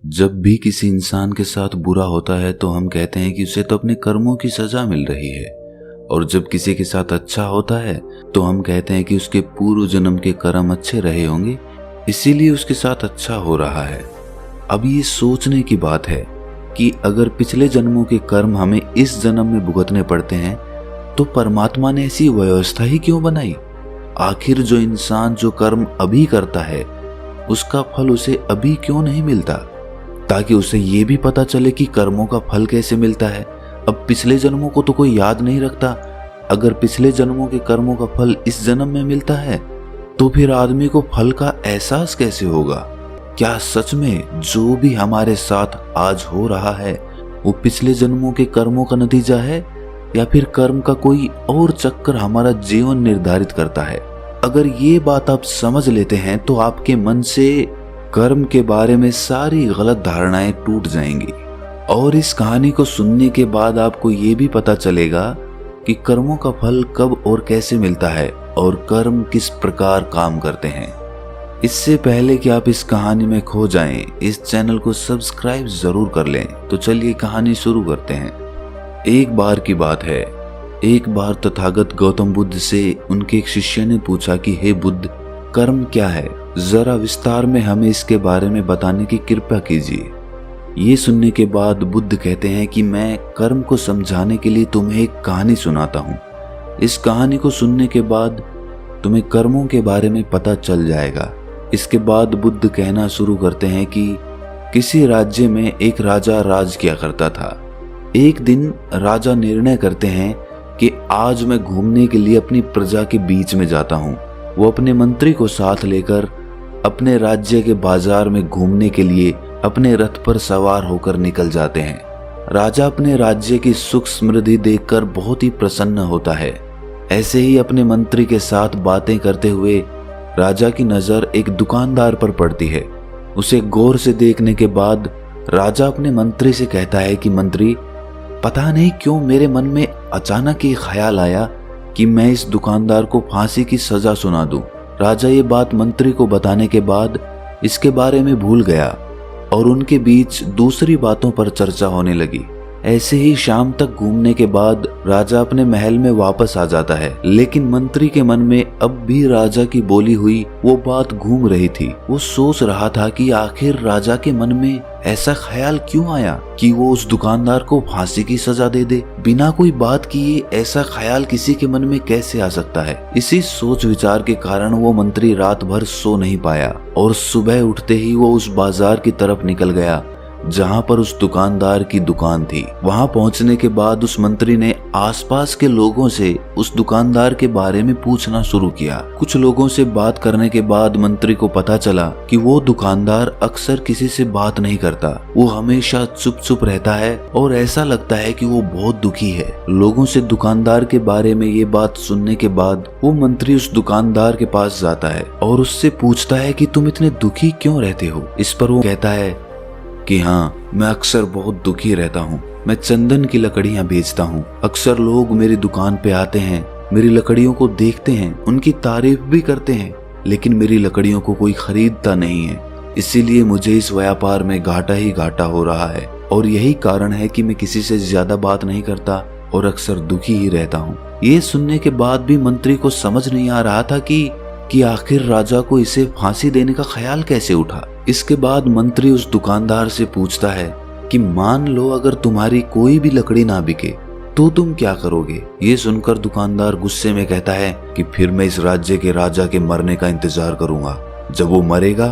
जब भी किसी इंसान के साथ बुरा होता है तो हम कहते हैं कि उसे तो अपने कर्मों की सजा मिल रही है, और जब किसी के साथ अच्छा होता है तो हम कहते हैं कि उसके पूर्व जन्म के कर्म अच्छे रहे होंगे, इसीलिए उसके साथ अच्छा हो रहा है। अब ये सोचने की बात है कि अगर पिछले जन्मों के कर्म हमें इस जन्म में भुगतने पड़ते हैं तो परमात्मा ने ऐसी व्यवस्था ही क्यों बनाई? आखिर जो इंसान जो कर्म अभी करता है उसका फल उसे अभी क्यों नहीं मिलता, ताकि उसे ये भी पता चले कि कर्मों का फल कैसे मिलता है। अब पिछले जन्मों को तो कोई याद नहीं रखता, अगर पिछले जन्मों के कर्मों का फल इस जन्म में मिलता है तो फिर आदमी को फल का एहसास कैसे होगा? क्या सच में जो भी हमारे साथ आज हो रहा है वो पिछले जन्मों के कर्मों का नतीजा है, या फिर कर्म का कोई और चक्कर हमारा जीवन निर्धारित करता है? अगर ये बात आप समझ लेते हैं तो आपके मन से कर्म के बारे में सारी गलत धारणाएं टूट जाएंगी, और इस कहानी को सुनने के बाद आपको ये भी पता चलेगा कि कर्मों का फल कब और कैसे मिलता है और कर्म किस प्रकार काम करते हैं। इससे पहले कि आप इस कहानी में खो जाएं, इस चैनल को सब्सक्राइब जरूर कर लें। तो चलिए कहानी शुरू करते हैं। एक बार की बात है, एक बार तथागत गौतम बुद्ध से उनके एक शिष्य ने पूछा कि हे बुद्ध, कर्म क्या है? जरा विस्तार में हमें इसके बारे में बताने की कृपा कीजिए। ये सुनने के बाद बुद्ध कहते हैं कि मैं कर्म को समझाने के लिए तुम्हें एक कहानी सुनाता हूँ। इस कहानी को सुनने के बाद तुम्हें कर्मों के बारे में पता चल जाएगा। इसके बाद बुद्ध कहना शुरू करते हैं कि किसी राज्य में एक राजा राज किया करता था। एक दिन राजा निर्णय करते हैं कि आज मैं घूमने के लिए अपनी प्रजा के बीच में जाता हूँ। वो अपने मंत्री को साथ लेकर अपने राज्य के बाजार में घूमने के लिए अपने रथ पर सवार होकर निकल जाते हैं। राजा अपने राज्य की सुख समृद्धि देखकर बहुत ही प्रसन्न होता है। ऐसे ही अपने मंत्री के साथ बातें करते हुए राजा की नजर एक दुकानदार पर पड़ती है। उसे गौर से देखने के बाद राजा अपने मंत्री से कहता है कि मंत्री, पता नहीं क्यों मेरे मन में अचानक ये ख्याल आया कि मैं इस दुकानदार को फांसी की सजा सुना दूं। राजा ये बात मंत्री को बताने के बाद इसके बारे में भूल गया और उनके बीच दूसरी बातों पर चर्चा होने लगी। ऐसे ही शाम तक घूमने के बाद राजा अपने महल में वापस आ जाता है, लेकिन मंत्री के मन में अब भी राजा की बोली हुई वो बात घूम रही थी। वो सोच रहा था कि आखिर राजा के मन में ऐसा ख्याल क्यों आया कि वो उस दुकानदार को फांसी की सजा दे दे। बिना कोई बात किए ऐसा ख्याल किसी के मन में कैसे आ सकता है? इसी सोच विचार के कारण वो मंत्री रात भर सो नहीं पाया और सुबह उठते ही वो उस बाजार की तरफ निकल गया जहाँ पर उस दुकानदार की दुकान थी। वहाँ पहुँचने के बाद उस मंत्री ने आसपास के लोगों से उस दुकानदार के बारे में पूछना शुरू किया। कुछ लोगों से बात करने के बाद मंत्री को पता चला कि वो दुकानदार अक्सर किसी से बात नहीं करता। वो हमेशा चुप चुप रहता है और ऐसा लगता है कि वो बहुत दुखी है। लोगों से दुकानदार के बारे में ये बात सुनने के बाद वो मंत्री उस दुकानदार के पास जाता है और उससे पूछता है कि तुम इतने दुखी क्यों रहते हो? इस पर वो कहता है कि हाँ, मैं अक्सर बहुत दुखी रहता हूँ। मैं चंदन की लकड़ियाँ बेचता हूँ। अक्सर लोग मेरी दुकान पे आते हैं, मेरी लकड़ियों को देखते हैं, उनकी तारीफ भी करते हैं, लेकिन मेरी लकड़ियों को कोई खरीदता नहीं है। इसीलिए मुझे इस व्यापार में घाटा ही घाटा हो रहा है, और यही कारण है कि मैं किसी से ज्यादा बात नहीं करता और अक्सर दुखी ही रहता हूँ। ये सुनने के बाद भी मंत्री को समझ नहीं आ रहा था कि आखिर राजा को इसे फांसी देने का ख्याल कैसे उठा। इसके बाद मंत्री उस दुकानदार से पूछता है कि मान लो अगर तुम्हारी कोई भी लकड़ी ना बिके तो तुम क्या करोगे? ये सुनकर दुकानदार गुस्से में कहता है कि फिर मैं इस राज्य के राजा के मरने का इंतजार करूंगा। जब वो मरेगा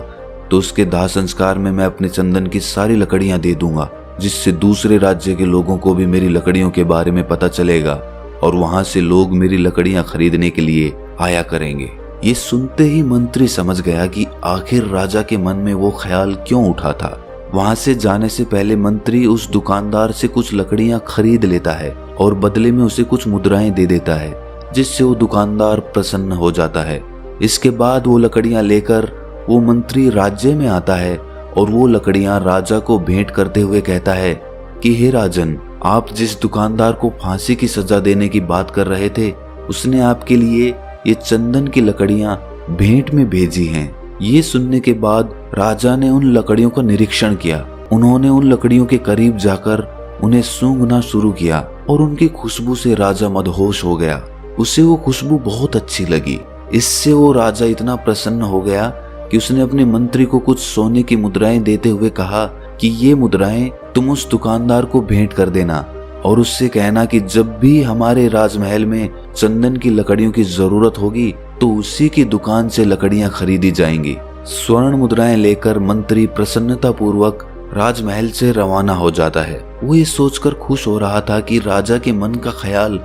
तो उसके दाह संस्कार में मैं अपने चंदन की सारी लकड़ियां दे दूंगा, जिससे दूसरे राज्य के लोगों को भी मेरी लकड़ियों के बारे में पता चलेगा और वहां से लोग मेरी लकड़ियां खरीदने के लिए आया करेंगे। ये सुनते ही मंत्री समझ गया कि आखिर राजा के मन में वो ख्याल क्यों उठा था। वहां से जाने से पहले मंत्री उस दुकानदार से कुछ लकड़ियां खरीद लेता है और बदले में उसे कुछ मुद्राएं दे देता है, जिससे वो दुकानदार प्रसन्न हो जाता है। इसके बाद वो लकड़ियां लेकर वो मंत्री राज्य में आता है और वो लकड़ियां राजा को भेंट करते हुए कहता है कि हे राजन, आप जिस दुकानदार को फांसी की सजा देने की बात कर रहे थे उसने आपके लिए ये चंदन की लकड़ियां भेंट में भेजी हैं। ये सुनने के बाद राजा ने उन लकड़ियों का निरीक्षण किया। उन्होंने उन लकड़ियों के करीब जाकर उन्हें सूंघना शुरू किया और उनकी खुशबू से राजा मदहोश हो गया। उसे वो खुशबू बहुत अच्छी लगी। इससे वो राजा इतना प्रसन्न हो गया कि उसने अपने मंत्री को कुछ सोने की मुद्राएं देते हुए कहा कि ये मुद्राएं तुम उस दुकानदार को भेंट कर देना और उससे कहना कि जब भी हमारे राजमहल में चंदन की लकड़ियों की जरूरत होगी तो उसी की दुकान से लकड़ियां खरीदी जाएंगी। स्वर्ण मुद्राएं लेकर मंत्री प्रसन्नता पूर्वक राजमहल से रवाना हो जाता है। वो ये सोचकर खुश हो रहा था कि राजा के मन का ख्याल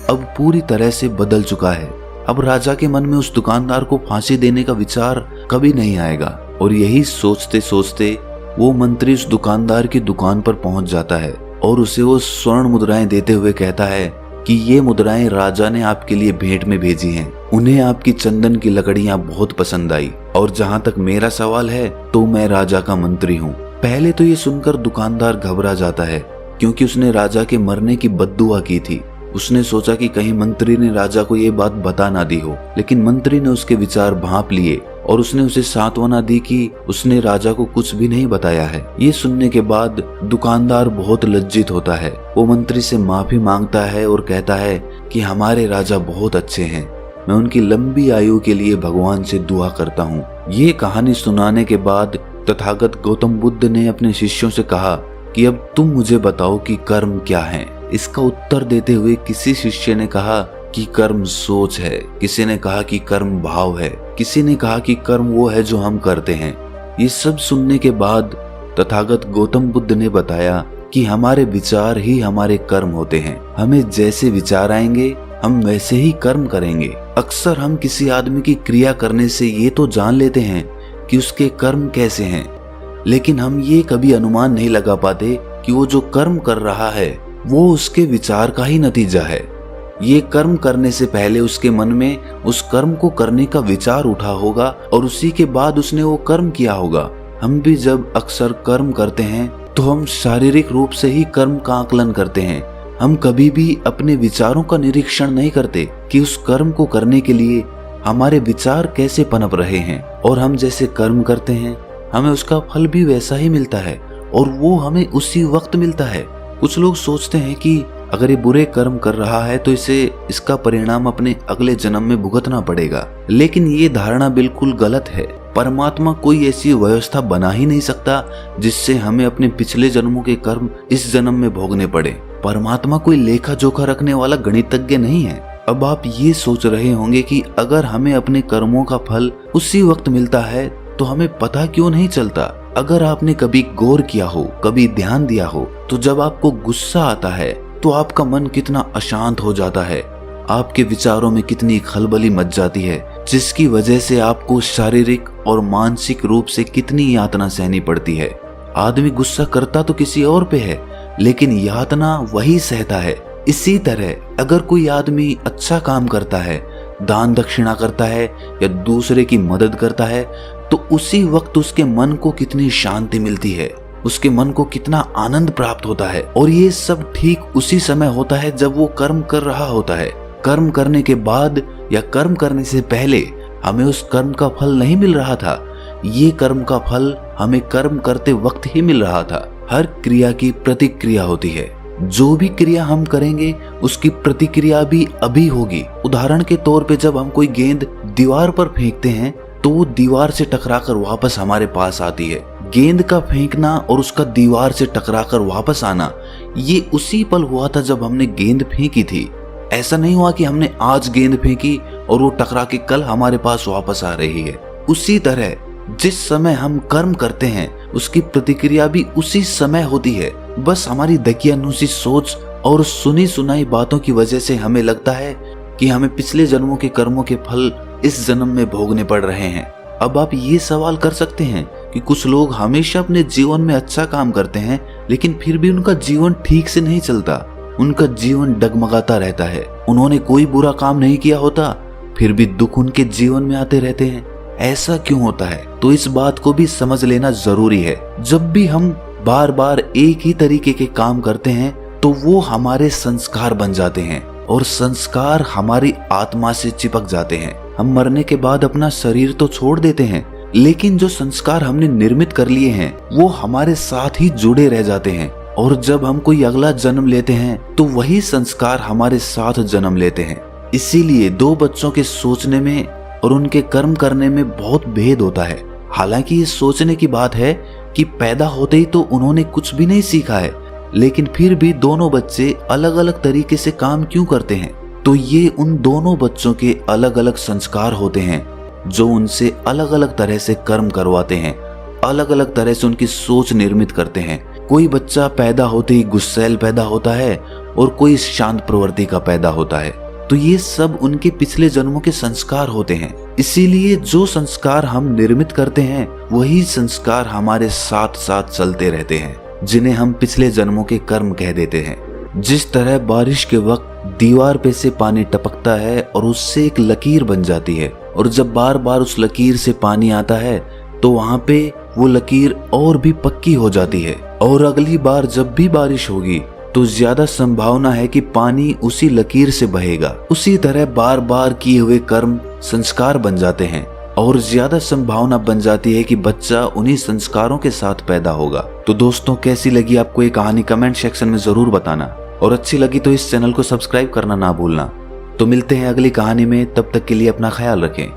अब पूरी तरह से बदल चुका है। अब राजा के मन में उस दुकानदार को फांसी देने का विचार कभी नहीं आएगा। और यही सोचते सोचते वो मंत्री उस दुकानदार की दुकान पर पहुंच जाता है और उसे वो स्वर्ण मुद्राएं देते हुए कहता है कि ये मुद्राएं राजा ने आपके लिए भेंट में भेजी हैं। उन्हें आपकी चंदन की लकड़ियां बहुत पसंद आई और जहां तक मेरा सवाल है तो मैं राजा का मंत्री हूँ। पहले तो ये सुनकर दुकानदार घबरा जाता है क्योंकि उसने राजा के मरने की बद्दुआ की थी। उसने सोचा कि कहीं मंत्री ने राजा को ये बात बता ना दी हो, लेकिन मंत्री ने उसके विचार भांप लिए और उसने उसे सांत्वना दी कि उसने राजा को कुछ भी नहीं बताया है। ये सुनने के बाद दुकानदार बहुत लज्जित होता है। वो मंत्री से माफी मांगता है और कहता है कि हमारे राजा बहुत अच्छे हैं, मैं उनकी लंबी आयु के लिए भगवान से दुआ करता हूँ। ये कहानी सुनाने के बाद तथागत गौतम बुद्ध ने अपने शिष्यों से कहा कि अब तुम मुझे बताओ कि कर्म क्या है। इसका उत्तर देते हुए किसी शिष्य ने कहा कि कर्म सोच है, किसी ने कहा कि कर्म भाव है, किसी ने कहा कि कर्म वो है जो हम करते हैं। ये सब सुनने के बाद तथागत गौतम बुद्ध ने बताया कि हमारे विचार ही हमारे कर्म होते हैं। हमें जैसे विचार आएंगे हम वैसे ही कर्म करेंगे। अक्सर हम किसी आदमी की क्रिया करने से ये तो जान लेते हैं कि उसके कर्म कैसे हैं, लेकिन हम ये कभी अनुमान नहीं लगा पाते कि वो जो कर्म कर रहा है वो उसके विचार का ही नतीजा है। ये कर्म करने से पहले उसके मन में उस कर्म को करने का विचार उठा होगा और उसी के बाद उसने वो कर्म किया होगा। हम भी जब अक्सर कर्म करते हैं तो हम शारीरिक रूप से ही कर्म का आकलन करते हैं। हम कभी भी अपने विचारों का निरीक्षण नहीं करते कि उस कर्म को करने के लिए हमारे विचार कैसे पनप रहे हैं, और हम जैसे कर्म करते हैं हमें उसका फल भी वैसा ही मिलता है और वो हमें उसी वक्त मिलता है। कुछ लोग सोचते हैं कि अगर ये बुरे कर्म कर रहा है तो इसे इसका परिणाम अपने अगले जन्म में भुगतना पड़ेगा, लेकिन ये धारणा बिल्कुल गलत है। परमात्मा कोई ऐसी व्यवस्था बना ही नहीं सकता जिससे हमें अपने पिछले जन्मों के कर्म इस जन्म में भोगने पड़े। परमात्मा कोई लेखा जोखा रखने वाला गणितज्ञ नहीं है। अब आप ये सोच रहे होंगे कि अगर हमें अपने कर्मों का फल उसी वक्त मिलता है तो हमें पता क्यों नहीं चलता। अगर आपने कभी गौर किया हो, कभी ध्यान दिया हो, तो जब आपको गुस्सा आता है तो आपका मन कितना अशांत हो जाता है, आपके विचारों में कितनी खलबली मच जाती है, जिसकी वजह से आपको शारीरिक और मानसिक रूप से कितनी यातना सहनी पड़ती है। आदमी गुस्सा करता तो किसी और पे है, लेकिन यातना वही सहता है। इसी तरह अगर कोई आदमी अच्छा काम करता है, दान दक्षिणा करता है या दूसरे की मदद करता है, तो उसी वक्त उसके मन को कितनी शांति मिलती है, उसके मन को कितना आनंद प्राप्त होता है। और ये सब ठीक उसी समय होता है जब वो कर्म कर रहा होता है। कर्म करने के बाद या कर्म करने से पहले हमें उस कर्म का फल नहीं मिल रहा था। ये कर्म का फल हमें कर्म करते वक्त ही मिल रहा था। हर क्रिया की प्रतिक्रिया होती है। जो भी क्रिया हम करेंगे उसकी प्रतिक्रिया भी अभी होगी। उदाहरण के तौर पे जब हम कोई गेंद दीवार पर फेंकते हैं तो वो दीवार से टकराकर वापस हमारे पास आती है। गेंद का फेंकना और उसका दीवार से टकराकर वापस आना ये उसी पल हुआ था जब हमने गेंद फेंकी थी। ऐसा नहीं हुआ कि हमने आज गेंद फेंकी और वो टकरा के कल हमारे पास वापस आ रही है। उसी तरह जिस समय हम कर्म करते हैं उसकी प्रतिक्रिया भी उसी समय होती है। बस हमारी दकियानुसी सोच और सुनी सुनाई बातों की वजह से हमें लगता है कि हमें पिछले जन्मों के कर्मों के फल इस जन्म में भोगने पड़ रहे हैं। अब आप ये सवाल कर सकते हैं कि कुछ लोग हमेशा अपने जीवन में अच्छा काम करते हैं लेकिन फिर भी उनका जीवन ठीक से नहीं चलता, उनका जीवन डगमगाता रहता है। उन्होंने कोई बुरा काम नहीं किया होता फिर भी दुख उनके जीवन में आते रहते हैं। ऐसा क्यों होता है? तो इस बात को भी समझ लेना जरूरी है। जब भी हम बार बार एक ही तरीके के काम करते हैं तो वो हमारे संस्कार बन जाते हैं और संस्कार हमारी आत्मा से चिपक जाते हैं। हम मरने के बाद अपना शरीर तो छोड़ देते हैं लेकिन जो संस्कार हमने निर्मित कर लिए हैं वो हमारे साथ ही जुड़े रह जाते हैं, और जब हम कोई अगला जन्म लेते हैं तो वही संस्कार हमारे साथ जन्म लेते हैं। इसीलिए दो बच्चों के सोचने में और उनके कर्म करने में बहुत भेद होता है। हालांकि ये सोचने की बात है कि पैदा होते ही तो उन्होंने कुछ भी नहीं सीखा है, लेकिन फिर भी दोनों बच्चे अलग अलग तरीके से काम क्यों करते हैं, तो ये उन दोनों बच्चों के अलग अलग संस्कार होते हैं जो उनसे अलग अलग तरह से कर्म करवाते हैं, अलग अलग तरह से उनकी सोच निर्मित करते हैं। कोई बच्चा पैदा होते ही गुस्सैल पैदा होता है और कोई शांत प्रवृत्ति का पैदा होता है। तो ये सब उनके पिछले जन्मों के संस्कार होते हैं। इसीलिए जो संस्कार हम निर्मित करते हैं वही संस्कार हमारे साथ साथ चलते रहते हैं, जिन्हें हम पिछले जन्मों के कर्म कह देते हैं। जिस तरह बारिश के वक्त दीवार पे से पानी टपकता है और उससे एक लकीर बन जाती है, और जब बार बार उस लकीर से पानी आता है तो वहां पे वो लकीर और भी पक्की हो जाती है, और अगली बार जब भी बारिश होगी तो ज्यादा संभावना है कि पानी उसी लकीर से बहेगा। उसी तरह बार बार किए हुए कर्म संस्कार बन जाते हैं, और ज्यादा संभावना बन जाती है कि बच्चा उन्हीं संस्कारों के साथ पैदा होगा। तो दोस्तों, कैसी लगी आपको ये कहानी कमेंट सेक्शन में जरूर बताना, और अच्छी लगी तो इस चैनल को सब्सक्राइब करना ना भूलना। तो मिलते हैं अगली कहानी में, तब तक के लिए अपना ख्याल रखें।